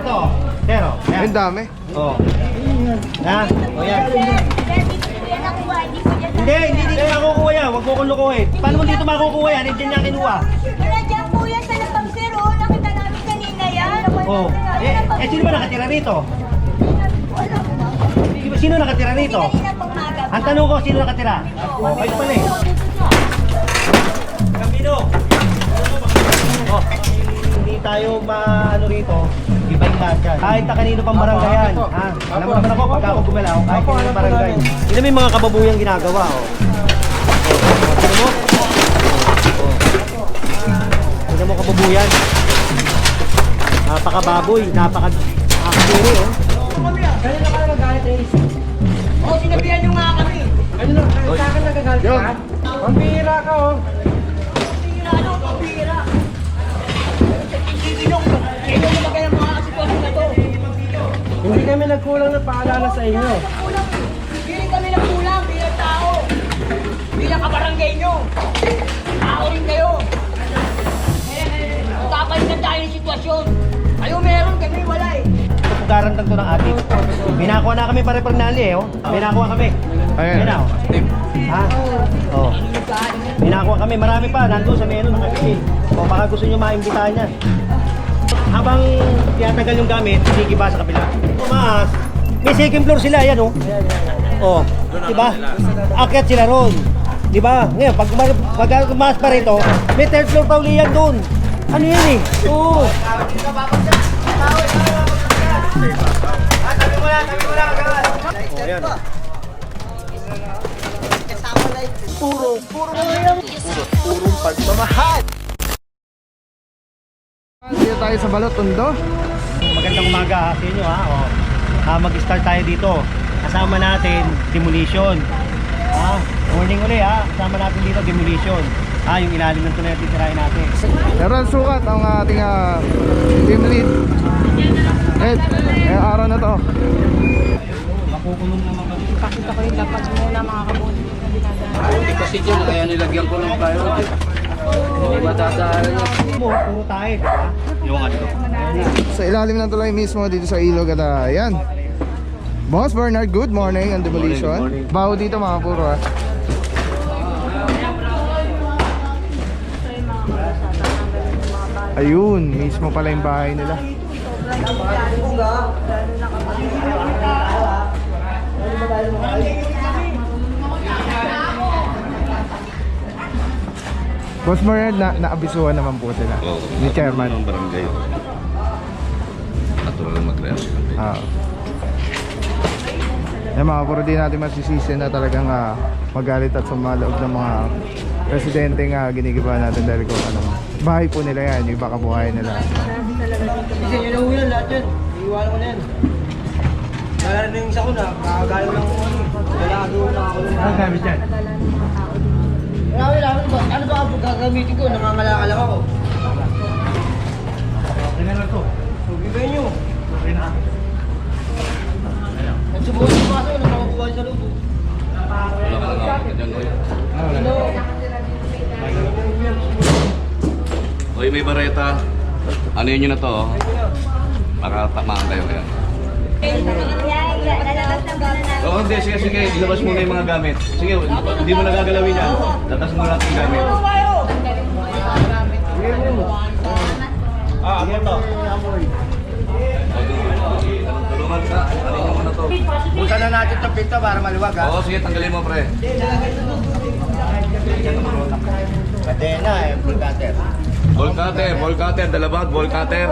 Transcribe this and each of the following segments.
ito. Pero, ayan. Ang dami. Oh. Ha? O yan. Hindi dito makukuha yan. Huwag mo kong lukuhin. Paano mo dito makukuha yan? Hindi niya kinuha. Wala dyan po yan sa lapang sir, oh. Nakita namin kanina yan. Oh. Sino ba nakatira rito? Wala po. Sino nakatira rito? Kanina pang maga. Ang tanong ko, sino nakatira? Oh, kayo pala eh. Camino. Oh, hindi tayo maano rito. Iba yung lahat yan. Kahit na kanino pang barangayan. Ha? Alam mo naman ako, pagka ako gumalaw, kahit kanino pang barangay. Yun na may mga kababuyang ginagawa. Oh. Tignan mo? Tignan mo kababuyan. Napakababoy, napaka-akiri oh. Kanina ka nagagalit eh. Oh, sinabihan nyo nga kami. Ano na, sa akin nagagalit ka? Pambihira ka oh. Pambira, ano? Pambira. Isinong, kayo lumagay ang mga sitwasyon na to. Hindi kami nagkulang na paalala sa inyo. Kulang, hindi rin kami nagkulang bilang tao. Bilang kabarangay nyo. Tao rin kayo. Magkakalit tayo ng sitwasyon. Kayo meron, kami wala eh. Pugaran lang to ng atin. Binakuha na kami pare-pernali eh oh. Binakuha kami. Ayan. Oh. Ha? Oh. Binakuha kami, marami pa. Nandun sa menu nakabili. O baka gusto nyo maimbitahan niya. Habang tinatagal yung gamit, sigiba sa kabila. Tumaas. May second floor sila, yan oh. Oh, diba? Akyat sila ron. Diba? Ngayon, pag tumaas pa rito, may third floor pa uli yan doon. Ano yan eh? Oo. Tabi mo lang, kagawan. Oh, yan oh. Purong pagmamahal. Dito tayo sa Balot, Tondo. Magandang umaga sa inyo ha. Oh. Mag-start tayo dito. Kasama natin demolition. Morning uli ha. Kasama natin dito demolition. Yung ilalim ng tulay na titirahin natin. Meron sukat ang ating team lead. Ed, ngayong araw na to. Makukulong naman kami. Pakita ko yung dapat muna mga kabuti na dinadaan. Hindi kasi dyan, kaya nilagyan ko ng tayo. Hindi matadaan niya. Puro tayo, diba? Yung ano dito. Sa ilalim ng tulay mismo dito sa ilog at ayan. Boss Bernard, good morning on demolition. Baho dito mga puro ha. Ayun, mismo pala yung bahay nila. Boss Bernard, naabisuhan naman po sila ni Chairman. Ng barangay. Natural mag-reaction. Yung mga puro din natin masisisi na talagang magalit at sumaloob ng mga presidente nga ginigiba natin dahil kung ano, bahay po nila yan, yung baka buhay nila. Kasi yun ang ulan lahat yan. Iiwanan ko na yan. Wala rin yung isa ko na, kakagalo lang ako. Wala na ako. Ang gamit yan. Wala ba? Ano ba ang gagamitin ko? Nangangalakal ako. Tingnan lang to. Sugibayin nyo. Okay na. Nagsubukan yung paso, nakakuha sa loob. Wala ka lang dyan, oy. Oy, may bareta. Ano yun na to, oh? Makatamaan kayo kaya. Oo, hindi. Sige. Ilabas muna yung mga gamit. Sige, hindi mo nagagalawin yan. Tatas mo natin yung gamit. Ako to. Tulungan ka. Alin mo na to. Buta na natin itong pinto para maluwag ha. Oo, sige. Tanggalin mo, pre. Kadena eh, full cutter. Ball cutter. Dalabang ball cutter.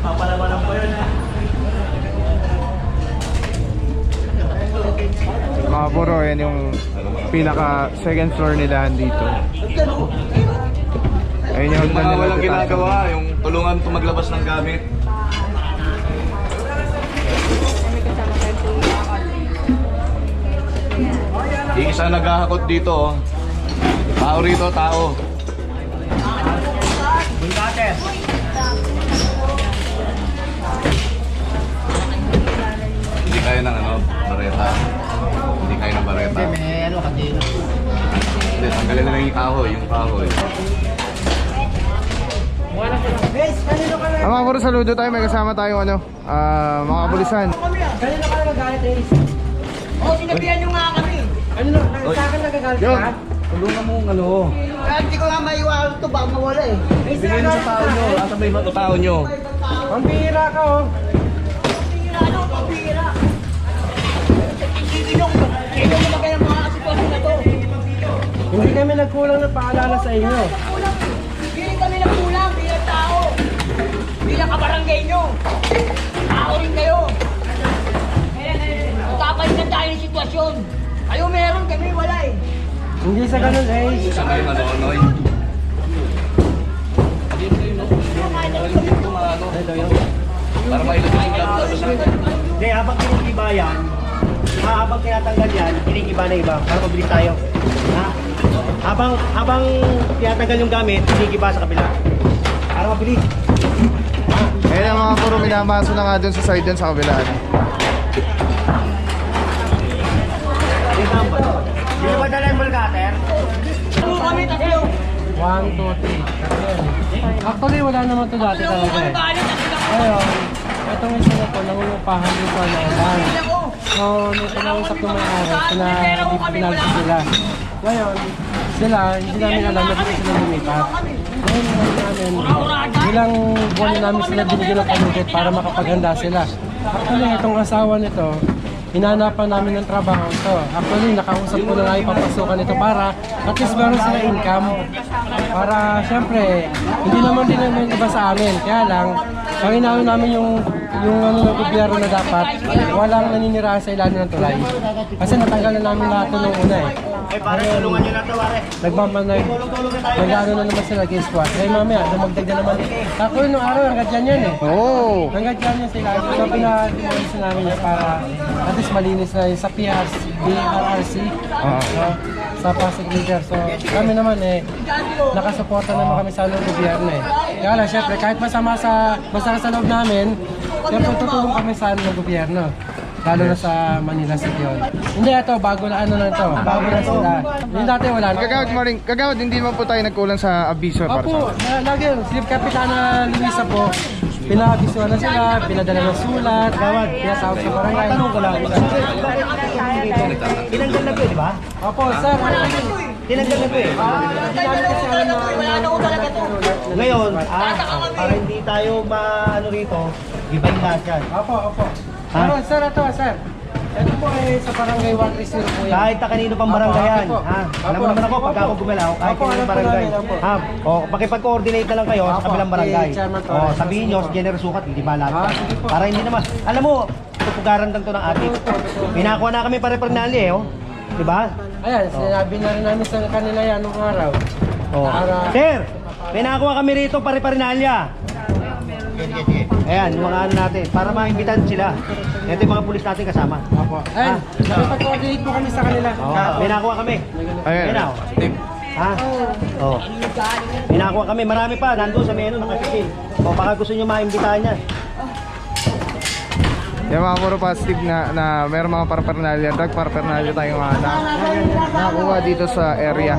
Papalawanan po yun ha. Mga puro, yan yung pinaka second floor nila dito. Ayun yung Yung mga walang ginagawa, yung tulungan ito maglabas ng gamit. Yung isa naghahakot dito, oh. Tao rito, tao. Full cutter. Hindi kaya ng bareta. Hindi kaya ng bareta. Hindi, may ano, kadena. Hindi, tanggalin na lang yung kahoy, Mga puro saludo tayo, may kasama tayong ano, mga kapulisan. Kanino ka nagagalit, Ace? Oo, sinabihan nyo nga kami. Ano na, sa akin nagagalit ka? Tulungan mo ang ano. Hindi ko nga maiwanan ito, baka mawala eh. Bigyan nyo sa tao nyo. Asa ba yung tao nyo? Pambira ka, oh. Pambira, ano? Pambira. Sino mo ba kayo mga sitwasyon na to? Hindi kami nagkulang na paalala sa inyo. Hindi kami nagkulang bilang tao. Bilang kabarangay nyo. Tao rin kayo. Magkapalitan tayo ng sitwasyon. Kayo meron, kami wala eh. Hindi sa ganun, Ace. Sa kayo manonoy. Para mailagay yung gano'n sa basa. Hindi, habang kinikiba yan, habang tinatanggal yan, kinikiba na iba, para mabilis tayo. Ha? Habang tinatanggal yung gamit, kinikiba sa kabila. Para mabilis. Ayun ang mga puro minamaso na nga dun sa side dun sa kabilaan. Hindi ba dala yung cutter? Ano kami tatlo? 1, 2, 3. Actually, wala naman to dati talaga eh. Ngayon, itong isa na to, nangungupahan dito na ulan. So, nung kinausap ng may-ari, pinalito sila. Ngayon, sila, hindi namin alam na dito sila lumipat. Ngayon, namin, ilang buwan na namin sila binigyan ng pamigit para makapaghanda sila. Actually, itong asawa nito, hinanapan namin ng trabaho ito. Actually, nakausap ko na nga ipapasukan ito para at least meron sila income. Para, syempre, hindi naman din naman iba sa amin. Kaya lang, ang inawin namin yung ano ng gobyerno na dapat walang naninirahan sa ilalim ng tulay. Kasi natanggal na namin lahat ito nung una eh. Eh, para tulungan nyo na ito, pare. Nag-ano na naman sila nag-squat. Eh mamaya, dumagdag na naman. Ako nung araw, hanggang dyan yan eh. Oo. Hanggang dyan yan sila. So pinag-iwalis namin yan para at least malinis na yun sa BRRC. Sa Pasig Leader. So kami naman eh, nakasuporta naman kami sa loob ng gobyerno eh. Kaya lang, syempre, kahit masama sa, basta sa loob namin, syempre tutulong kami sa ano ng gobyerno. Lalo na sa Manila City yun. Hindi, ito, bago na ano na ito. Bago na sila. Yung dati wala na. Kagawad, hindi naman po tayo nagkulang sa abiso para Opo, sa... lagi yun. Si Kapitana Luisa po, pinabisuan na sila, pinadala ng sulat, pinatawag sa barangay. Tanong ko lang. Tinanggal na po, di ba? Opo, sir. Tinanggal na po eh. Wala ko talaga to. Ngayon, para hindi tayo maano rito, gibayin lahat yan. Opo. Ha? Pero, sir, ito, sir. Ito po ay sa barangay 130 po yan. Kahit na kanino pang barangay yan. Opo, Ha? Alam mo opo. naman ako, pag ako gumalaw, kahit Opo, kanino alam po barangay. namin, opo. Ha? O, pakipag-coordinate na lang kayo sa Opo, kabilang barangay. kay Chairman O, Torres. sabihin nyo, sa General Sukat, hindi ba lahat? Sige po. Para hindi naman. Alam mo, tupugaran lang to ng atit. Pinakuha na kami pare-pernali eh, oh. Di ba? Ayan, sinabi na rin namin sa kanila yan nung araw. Oh. Sir, pinakuha kami rito pare-pernalya. Ayan, yung mga ano natin, para maimbitan sila. Ito yung mga pulis natin kasama. Opo. Ayan, nakipag-coordinate po kami sa kanila. May nakuha kami. Ayan. Ayan, oh. Ha? Oh. May nakuha kami. Marami pa. Nandun sa menu, nakapitin. O, baka gusto nyo maimbitahan yan. Yung mga puro positive na mayroong mga parapernalya, drug parapernalya tayong nakakuha dito sa area.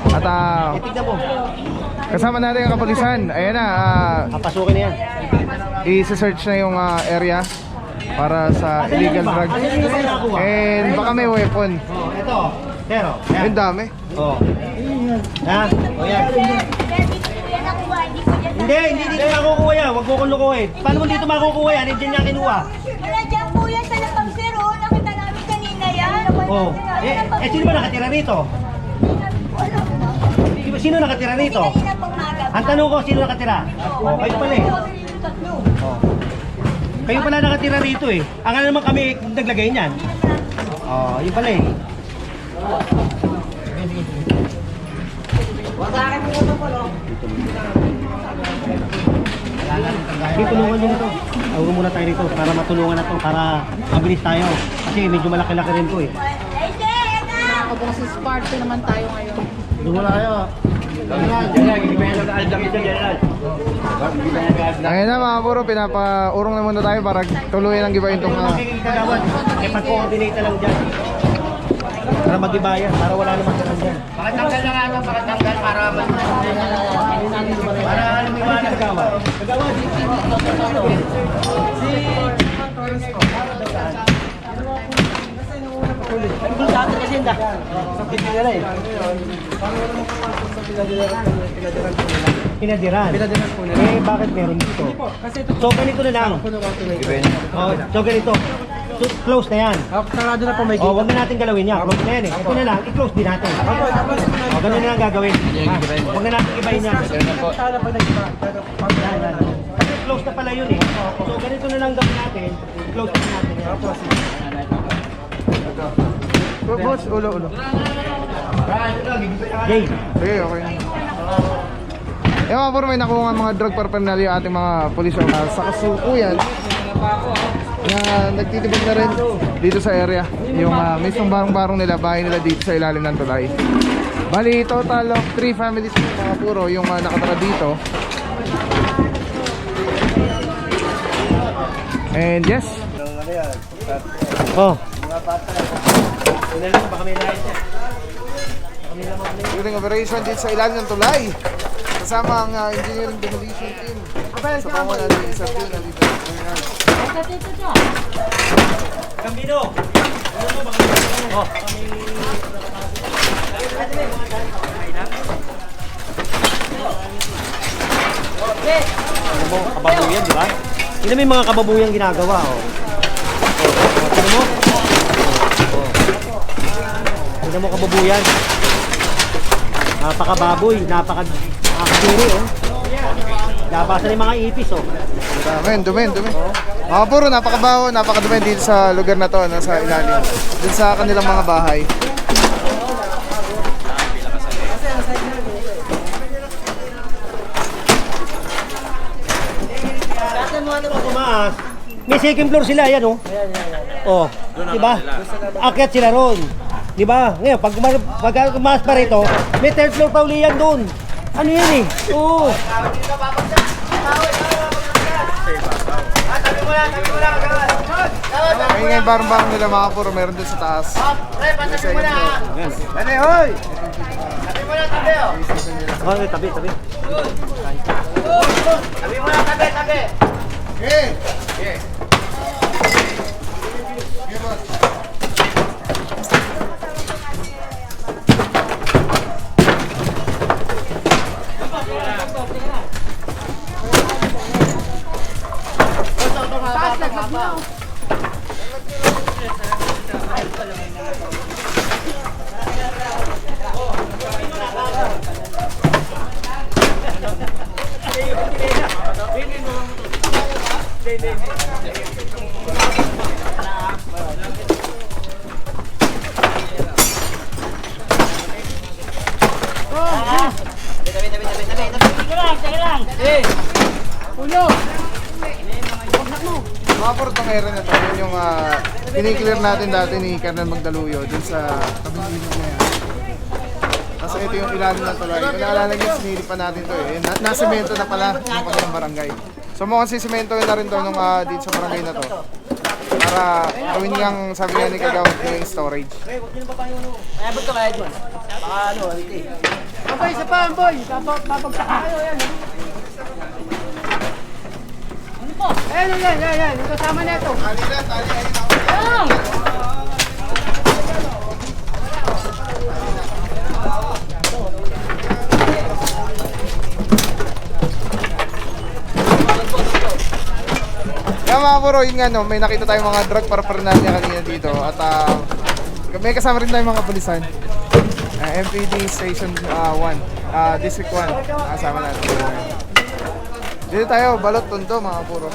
At Tignan mo. kasama natin ang kapulisan. Ayan na, Papasukin na yan. i-search na yung area para sa illegal drugs. And baka may weapon. Oh, ito. Pero, ayan. Ang dami. Oh. Ha? O yan. Hindi dito makukuha yan. Huwag mo kong lukuhin. Paano mo dito makukuha yan? Hindi niya kinuha. Wala dyan po yan sa lapang sir, oh. Nakita namin kanina yan. Oh. Sino ba nakatira rito? Sino nakatira rito? Kanina pang maga. Ang tanong ko, sino nakatira? Oh, kayo pala eh. Oh. Kayo pala nakatira rito eh. Ang ano naman kami naglagay niyan. Oh, yun pala eh. Sige, tulungan nyo na to. Tawag muna tayo rito para matulungan na to, para mabilis tayo. Kasi medyo malaki-laki rin to eh. Nakaboses party naman tayo ngayon. Dumula kayo. Ngayon na mga puro, pinapaurong na muna tayo para tuluyan ang gibayin itong Kagawad, pag-coordinate na lang dyan. Para mag-ibayan, para wala naman ka dyan. Pakatanggal na nga ito, pakatanggal para Para lumiwanag. kagawad? Kagawad. Pinadiran. Pinadiran po nila. Eh, bakit meron dito? Kasi ito So, ganito na lang. Oh, so, ganito. So, close na yan. sarado na po may Oh, wag na natin galawin yan. Close na yan eh. Ito na lang, i-close din natin. Oh, ganun na lang gagawin. Wag na natin ibahin yan. Sana pag nag-iba. Kasi close na pala yun eh. So, ganito na lang gawin natin. Close na natin yan. Boss, ulo. Jay. Sige, okay. Eh mga puro, may nakuha nga mga drug paraphernalia ating mga police sa kasukuyan na nagtitibag na rin dito sa area. Yung mismong barong-barong nila, bahay nila dito sa ilalim ng tulay. Bali, total of 3 families mga puro yung nakatara dito. And yes, Oh. Baka may lahat siya. during operation dito sa ilalim ng tulay, kasama ang engineering demolition team sa pangunan ni Sir Tune na dito. Gambino. Oh. Ano mo, kababuyan, di ba? Tingnan mo yung mga kababuyang ginagawa, oh. Tingnan mo. Tingnan mo kababuyan. Napakababoy, napakadiri, oh. Labasan yung mga ipis, oh. Dumi. Mga puro, napakabaho, napakadumi dito sa lugar na to, nasa ilalim. Dito sa kanilang mga bahay. Tumaas. May second floor sila, yan, oh. Oh, di ba? Akyat sila ron. Di ba? Ngayon, pag tumaas pa rito, may third floor pa uli yan doon. Ano yan eh? Oo. Ay ngayon barong-barong nila mga puro, meron din sa taas. Oh, tabi. Mga puro, itong area na to, yun yung kiniklear natin dati ni Colonel Magdaluyo dun sa tabing ilog na yan. Kasi ito yung ilalim ng tulay. Kung naalala nyo, sinilip pa natin to eh. Nasemento na pala yung kanilang barangay. So mukhang sisemento na rin to nung dito sa barangay na to. Para gawin niyang, sabi nga ni Kagawad, yung storage. Mayabot ka kaya dyan. Baka ano, hindi. Amboy, isa pa, Amboy. Papagsak kayo, yan. Ano po? Yan. Yung kasama na ito. Kaya mga puro, yun nga no, may nakita tayong mga drug paraphernalia kanina dito. At may kasama rin tayong mga pulisan. MPD Station 1, District 1, kasama natin. Dito tayo, balot tunto mga puro.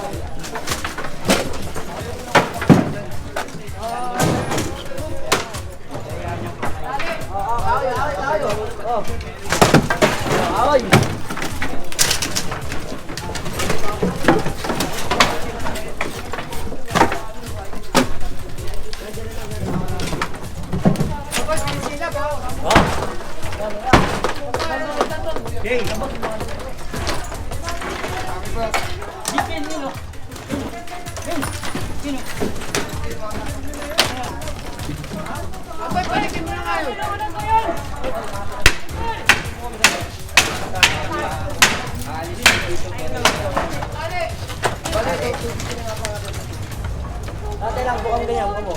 Ate lang, bukang ganyan, buka mo.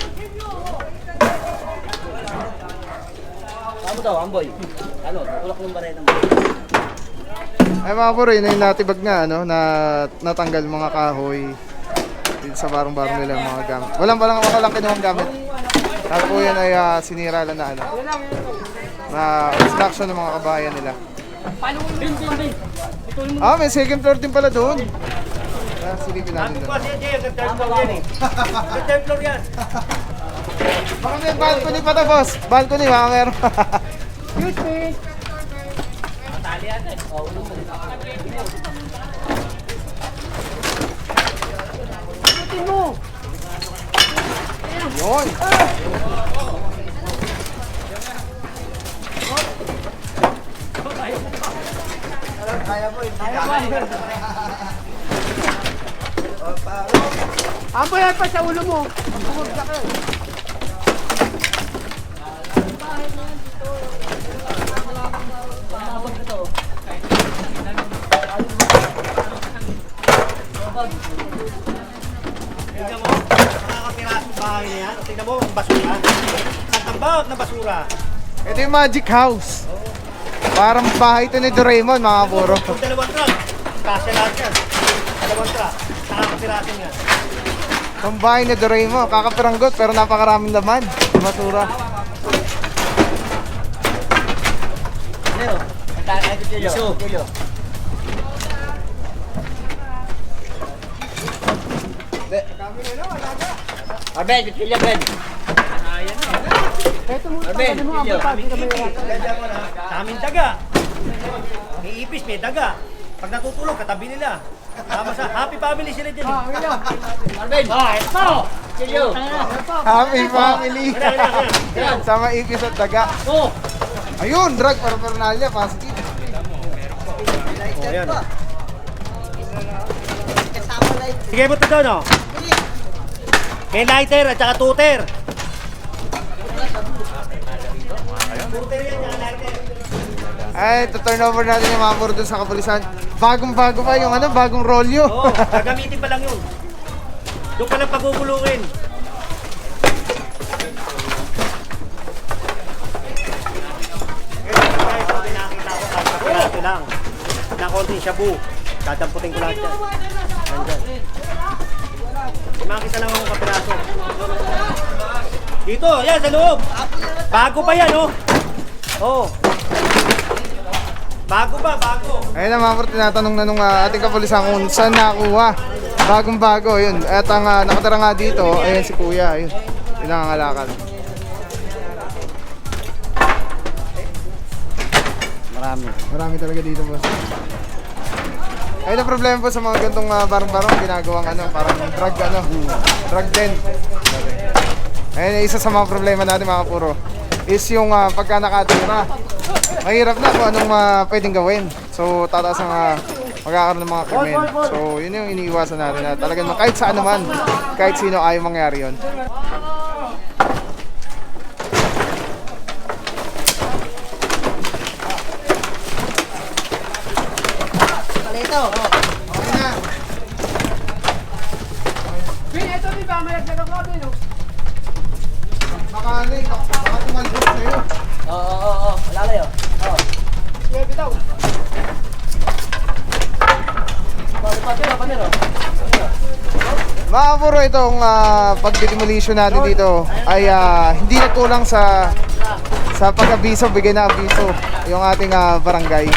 Kamu daw, amboy. Ano, tulak ng bareta mo. Ay mga puro, yun yung natibag na, ano, na natanggal mga kahoy dito sa barong-barong nila yung mga gamit. Walang kinuhang gamit. Tapos po yan ay sinira lang na ano, na obstruction ng mga kabahayan nila. May second floor din pala doon. Silipin natin doon. Kasi Jay, ang third floor yan eh. Ang third floor yan. Baka may balcony pa to, boss. Balcony, baka meron. Yun. Amboy yan pa sa ulo mo. Tingnan mo, nakakapirasong bahay na yan. Tingnan mo, ang basura. Ang tambak na basura. Ito yung magic house. Parang bahay ito ni Doraemon, mga puro. Kung dalawang truck, kasya lahat yan. Dalawang truck, nakakapirasong yan. Ang bahay ni Doraemon, kakapiranggot pero napakaraming laman. Basura. Ano? Iso. Arbel, bitilya, Ben. Arbel, bitilya. Sa aming daga. May ipis, may daga. Pag natutulog, katabi nila. Tama sa happy family sila dyan. Arbel. Ito. Bitilya. Happy family. Kaya. Sama ipis at daga. Oh. Ayun, drug paraphernalia, positive. Oh, yan. Sige mo ito doon, oh. May lighter at saka tuter. Tuter yan, saka lighter. Ay, turn over natin yung mga puro dun sa kapulisan. Bagong-bago pa yung ano, bagong rolyo. Oo, gagamitin pa lang yun. Doon pa lang pagugulungin. Guys, okay, nakakita ko kapirato lang. Na konting shabu. Dadamputin ko lahat yan. Nandyan. Makita lang akong kapiraso. Dito, yan sa loob. Bago pa yan, oh. Oh. Bago ba? Bago. Ayun na mga puro, tinatanong na nung ating kapulisan kung saan nakuha. Bagong-bago, yun. At ang nakatara nga dito, ayun si Kuya, ayun. Yung nangangalakal. Marami talaga dito, boss. Ayun ang problema po sa mga gantong barong-barong ginagawang ano, parang drug den. Ayun, isa sa mga problema natin mga puro is yung pagka nakatira. Mahirap na kung anong pwedeng gawin. So tataas ang magkakaroon ng mga krimen. So yun yung iniiwasan natin na talagang kahit saan naman, kahit sino ayaw mangyari yun. Ben, ito di ba? Malaglag ako, Ben. Baka tumalbog sa'yo. Oo. Lalay, oh. Oo. Sige, bitaw. Panero. Mga puro, itong pag-demolition natin dito ay hindi nagkulang sa pag-abiso, bigay na abiso yung ating barangay,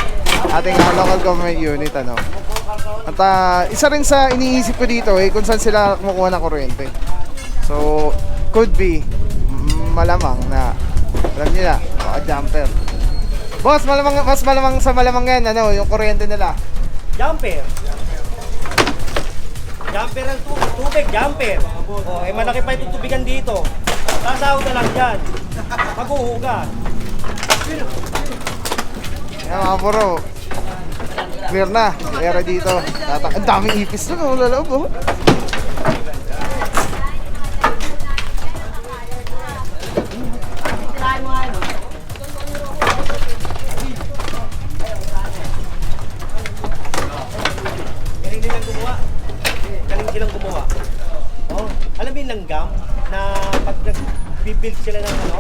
ating local government unit, ano. At isa rin sa iniisip ko dito kung saan sila kumukuha ng kuryente. So could be malamang na alam niyo na, baka jumper. Boss, mas malamang sa malamang yan, ano, yung kuryente nila. Jumper. Jumper ang tubig, jumper. Oh, eh malaki pa itong tubigan dito. Sasahod na lang dyan. Maghuhugas. Yan mga puro, clear na, era dito. Ang daming ipis na, malaloob, oh. gumawa. Oh, alam mo yung langgam na pag nag-build sila ng ano?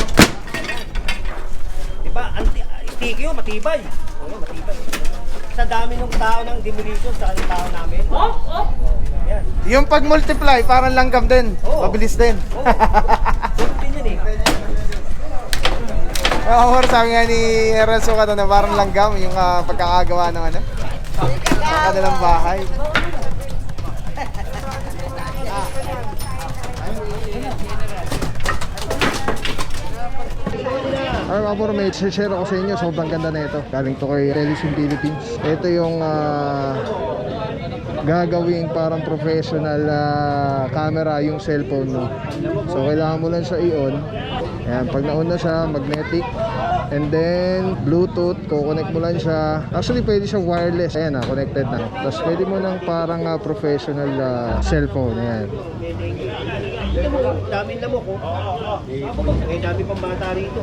Di ba? Sticky yun, matibay. Oo, matibay. Sa dami ng tao ng demolition sa tao namin. Yan. Yung pag-multiply, parang langgam din. Oo. Mabilis din. Oo. Ganun din yun eh. Or sabi nga ni Ernesto ka na parang langgam yung pagkakagawa ng ano? Ang kanilang bahay. Alright mga bro, may share ako sa inyo. Sobrang ganda na ito. Galing to kay Telesim Philippines. Ito yung gagawing parang professional camera yung cellphone mo. So kailangan mo lang siya i-on. Ayan, pag na-on na siya, magnetic. And then Bluetooth, kukonect mo lang siya. Actually pwede siya wireless. Ayan na, connected na. Tapos pwede mo ng parang professional cellphone. Ayan. Dami na mo ko. Eh, dami pang bata rito.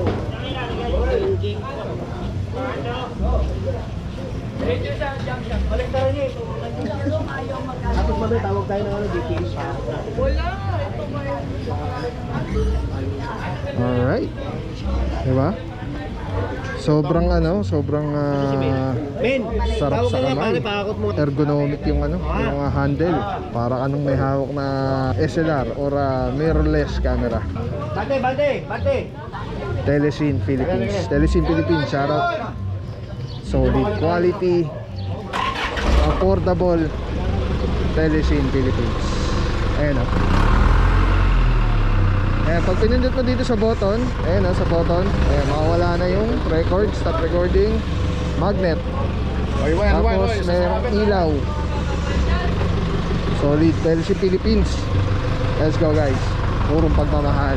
Balik tayo niya. Tapos mamaya tawag tayo ng ano, DPS. Alright. Diba? Sobrang Men, sarap tawag sa ka nga, kamay. pare, pakakot mo. Ergonomic yung yung handle. Para anong may hawak na SLR or mirrorless camera. Bate! Telesim Philippines. Telesim Philippines, shout out. Solid quality, affordable. Telesim Philippines. Ayan o. Ayan, pag pinindot mo dito sa button, ayan o, sa button, ayan, makawala na yung record, stop recording, magnet. Tapos mayroong ilaw. Solid. Telesim Philippines. Let's go guys. Purong pagmamahal.